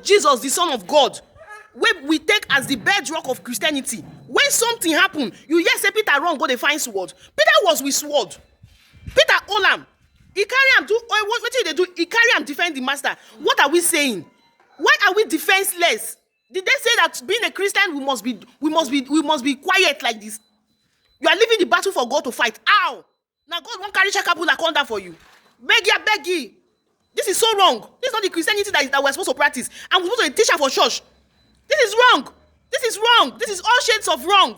Jesus, the Son of God, wey we take as the bedrock of Christianity. When something happen, you hear say Peter run go dey find sword. Peter was with sword. Peter hold am. He carry am do wetin he dey do. He carry am defend the master. What are we saying? Why are we defenseless? Did they say that being a Christian we must be quiet like this? You are leaving the battle for God to fight. How? Now God won't carry Shakabula come down for you. Beg ye. This is so wrong. This is not the Christianity that we're supposed to practice. And we're supposed to teach her for church. This is wrong. This is wrong. This is all shades of wrong.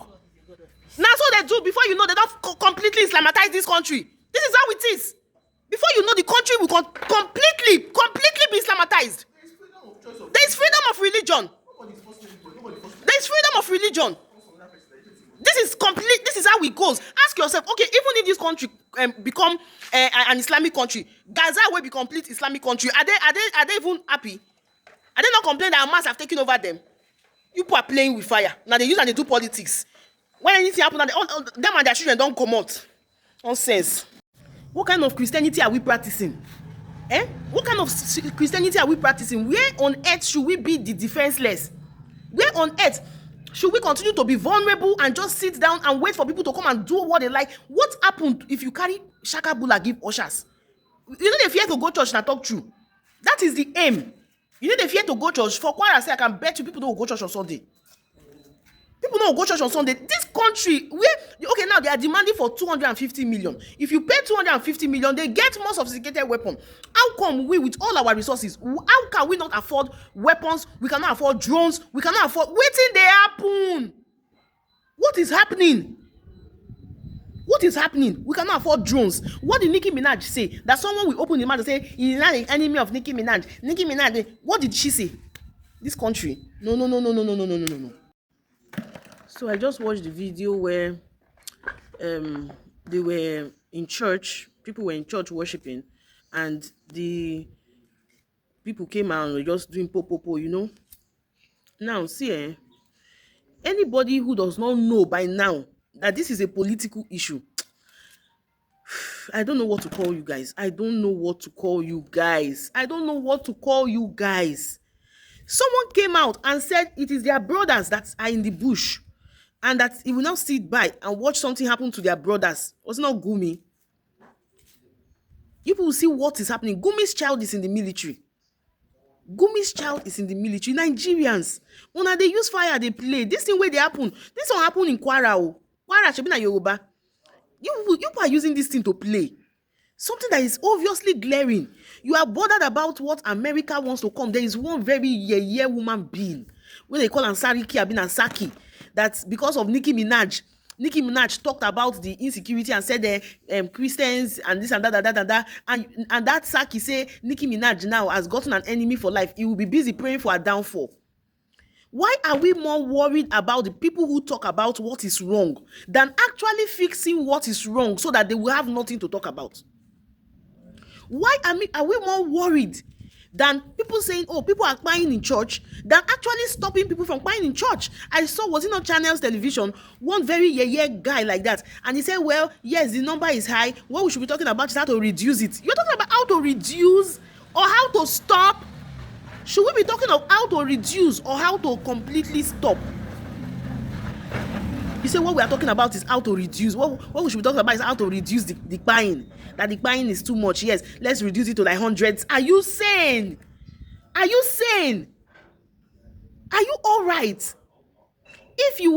Now so they do. Before you know, they don't completely Islamatize this country. This is how it is. Before you know, the country will completely be Islamatized. There is freedom of religion. There is freedom of religion. This is complete. This is how it goes. Ask yourself, okay, even if this country become an Islamic country, Gaza will be complete Islamic country. Are they even happy? Are they not complaining that Hamas have taken over them? You people are playing with fire. Now they use and they do politics. When anything happen, them and their children don't come out. Nonsense. What kind of Christianity are we practicing? What kind of Christianity are we practicing? Where on earth should we be the defenseless? Where on earth should we continue to be vulnerable and just sit down and wait for people to come and do what they like? What happened if you carry Shakabula give ushers? You know they fear to go church and talk true. That is the aim. You know they fear to go church. For kwara say I can bet you people don't go church on Sunday. People don't go church on Sunday. This country, okay, now they are demanding for 250 million. If you pay 250 million, they get more sophisticated weapon. How come we, with all our resources, how can we not afford weapons? We cannot afford drones. We cannot afford. Wetin dey happen? What is happening? What is happening? We cannot afford drones. What did Nicki Minaj say? That someone will open the mouth and say, he's not the enemy of Nicki Minaj. Nicki Minaj, what did she say? This country. No. So I just watched the video where they were in church, people were in church worshiping, and the people came out and were just doing po, you know. Now, see, anybody who does not know by now that this is a political issue, I don't know what to call you guys. Someone came out and said it is their brothers that are in the bush, and that he will not sit by and watch something happen to their brothers. Was it not Gumi? You will see what is happening. Gumi's child is in the military. Nigerians, when they use fire, they play. This thing where they happen. This one happen in Kwara. Kwara should be na Yoruba. You are using this thing to play. Something that is obviously glaring. You are bothered about what America wants to come. There is one very yeye woman being, when they call Ansariki Abin Saki, that because of Nicki Minaj talked about the insecurity and said Christians and this and that, and that Saki say Nicki Minaj now has gotten an enemy for life. He will be busy praying for her downfall. Why are we more worried about the people who talk about what is wrong than actually fixing what is wrong so that they will have nothing to talk about? Why are we more worried than people saying, oh, people are crying in church, than actually stopping people from crying in church? I saw, was it not Channels Television, one very guy like that, and he said, well, yes, the number is high. What we should be talking about is how to reduce it. You're talking about how to reduce or how to stop? Should we be talking of how to reduce or how to completely stop? You say what we are talking about is how to reduce. What we should be talking about is how to reduce the buying. That the buying is too much. Yes, let's reduce it to like hundreds. Are you sane? Are you all right? If you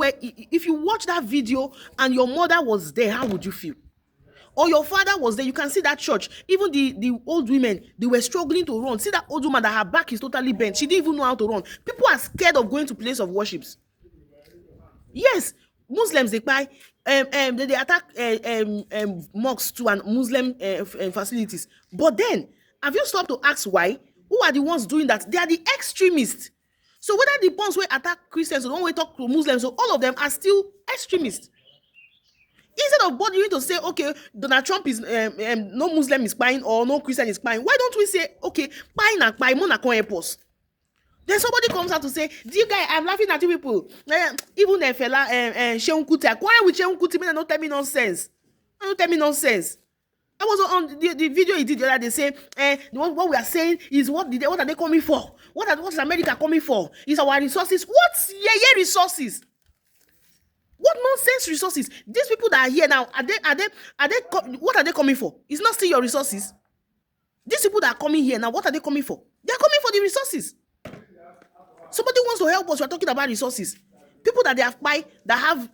watch that video and your mother was there, how would you feel? Or your father was there, you can see that church. Even the old women, they were struggling to run. See that old woman that her back is totally bent. She didn't even know how to run. People are scared of going to place of worships. Yes, Muslims they buy they attack mosques too and Muslim facilities. But then, have you stopped to ask why? Who are the ones doing that? They are the extremists. So whether the ones who attack Christians or the one who talk to Muslims, so all of them are still extremists. Instead of bothering to say, okay, Donald Trump is no Muslim is buying or no Christian is buying, why don't we say, okay, buying and buy more help us? Then somebody comes out to say, dear guy, I'm laughing at you people. Even a fella, Sheun Kuti, I quarrel with Sheun Kuti, don't tell me nonsense. Don't tell me nonsense. I was on the video he did the other day saying, what we are saying is what are they coming for? What is America coming for? Is our resources? What resources? What nonsense resources? These people that are here now, what are they coming for? It's not still your resources. These people that are coming here now, what are they coming for? They are coming for the resources. Somebody wants to help us. We're talking about resources. People that they have buy that have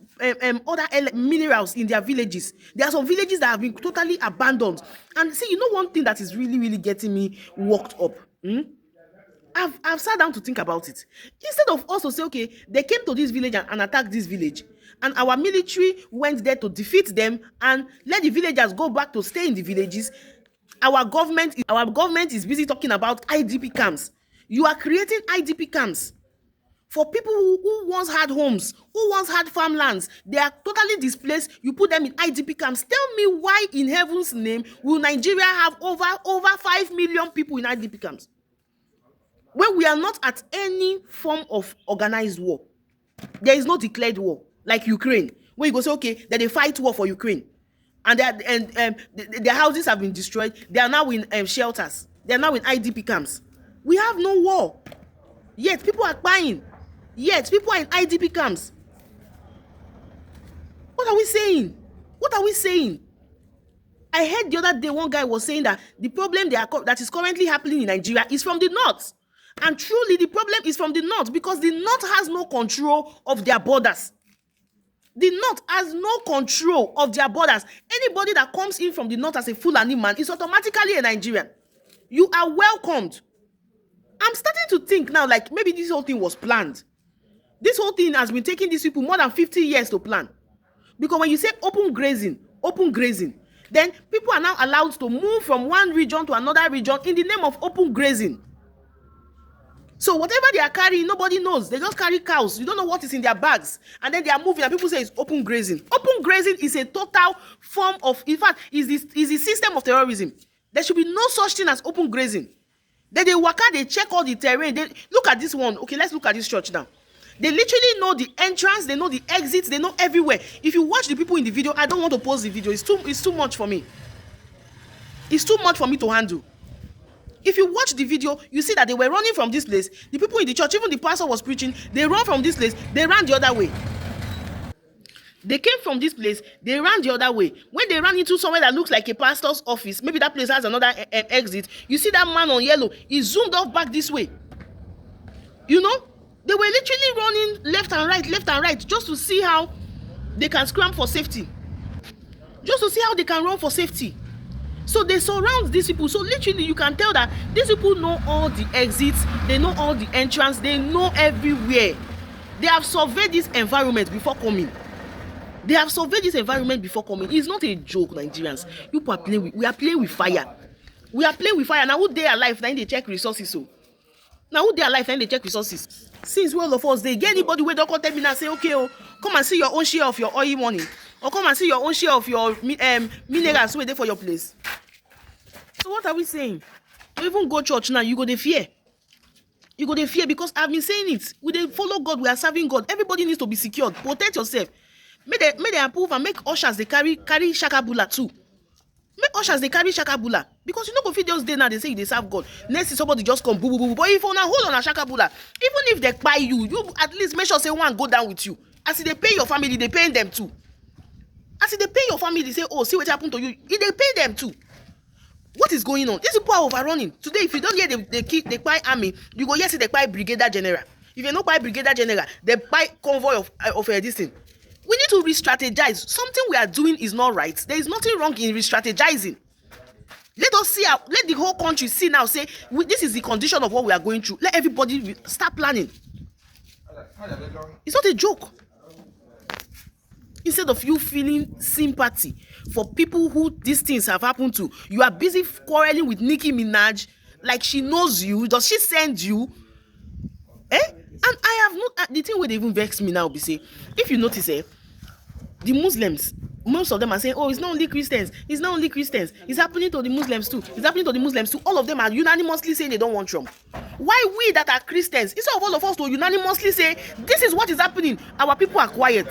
other minerals in their villages. There are some villages that have been totally abandoned. And see, you know one thing that is really, really getting me worked up. I've sat down to think about it. Instead of us to say, okay, they came to this village and attacked this village, and our military went there to defeat them and let the villagers go back to stay in the villages. Our government is busy talking about IDP camps. You are creating IDP camps for people who once had homes, who once had farmlands. They are totally displaced. You put them in IDP camps. Tell me why in heaven's name will Nigeria have over 5 million people in IDP camps when we are not at any form of organized war? There is no declared war like Ukraine, where you go say, okay, then they fight war for Ukraine, and their houses have been destroyed. They are now in shelters. They are now in IDP camps. We have no war, yet people are buying. Yet people are in IDP camps. What are we saying? What are we saying? I heard the other day one guy was saying that the problem that is currently happening in Nigeria is from the north. And truly the problem is from the north, because the north has no control of their borders. The north has no control of their borders. Anybody that comes in from the north as a Fulani man is automatically a Nigerian. You are welcomed. I'm starting to think now like maybe this whole thing was planned. This whole thing has been taking these people more than 50 years to plan. Because when you say open grazing, then people are now allowed to move from one region to another region in the name of open grazing. So whatever they are carrying, nobody knows. They just carry cows. You don't know what is in their bags. And then they are moving and people say it's open grazing. Open grazing is a total form of, in fact, is the system of terrorism. There should be no such thing as open grazing. Then they work out, they check all the terrain. They look at this one. Okay, let's look at this church now. They literally know the entrance, they know the exits, they know everywhere. If you watch the people in the video, I don't want to post the video. It's too much for me. It's too much for me to handle. If you watch the video, you see that they were running from this place. The people in the church, even the pastor was preaching, they run from this place, they ran the other way. They came from this place, they ran the other way. When they ran into somewhere that looks like a pastor's office, maybe that place has another exit, you see that man on yellow, he zoomed off back this way. You know, they were literally running left and right, just to see how they can scram for safety. Just to see how they can run for safety. So they surround these people. So literally you can tell that these people know all the exits, they know all the entrance, they know everywhere. They have surveyed this environment before coming. It's not a joke, Nigerians. We are playing with fire. Now who they alive, now they check resources. So now who they alive, now they check resources. Since all of us, they get anybody where don't tell me now say, okay, oh, come and see your own share of your oil money. Or come and see your own share of your minerals where they for your place. So what are we saying? You even go church now, you go to fear. You go to fear because I've been saying it. We dey follow God, we are serving God. Everybody needs to be secured. Protect yourself. May they approve and make ushers they carry shakabula too. Make ushers they carry shakabula. Because you know go fit just day now they say they serve God. Next is somebody just come boo boo boo. But if you now hold on a shakabula, even if they buy you at least make sure say one go down with you. As they pay your family, they pay them too. As they pay your family, they say, oh, see what happened to you. They pay them too. What is going on? These people are overrunning. Today, if you don't hear they buy army, you go yes, they buy Brigadar General. If you don't buy Brigadar General, they buy convoy of this thing. We need to re-strategize. Something we are doing is not right. There is nothing wrong in re-strategizing. Let us see, let the whole country see now, say, this is the condition of what we are going through. Let everybody start planning. It's not a joke. Instead of you feeling sympathy for people who these things have happened to, you are busy quarreling with Nicki Minaj like she knows you. Does she send you? And I have not, the thing where they even vex me now be say, if you notice, the Muslims, most of them are saying, oh, it's not only Christians, it's happening to the Muslims too. All of them are unanimously saying they don't want Trump. Why we that are Christians, instead of all of us to unanimously say, this is what is happening, our people are quiet?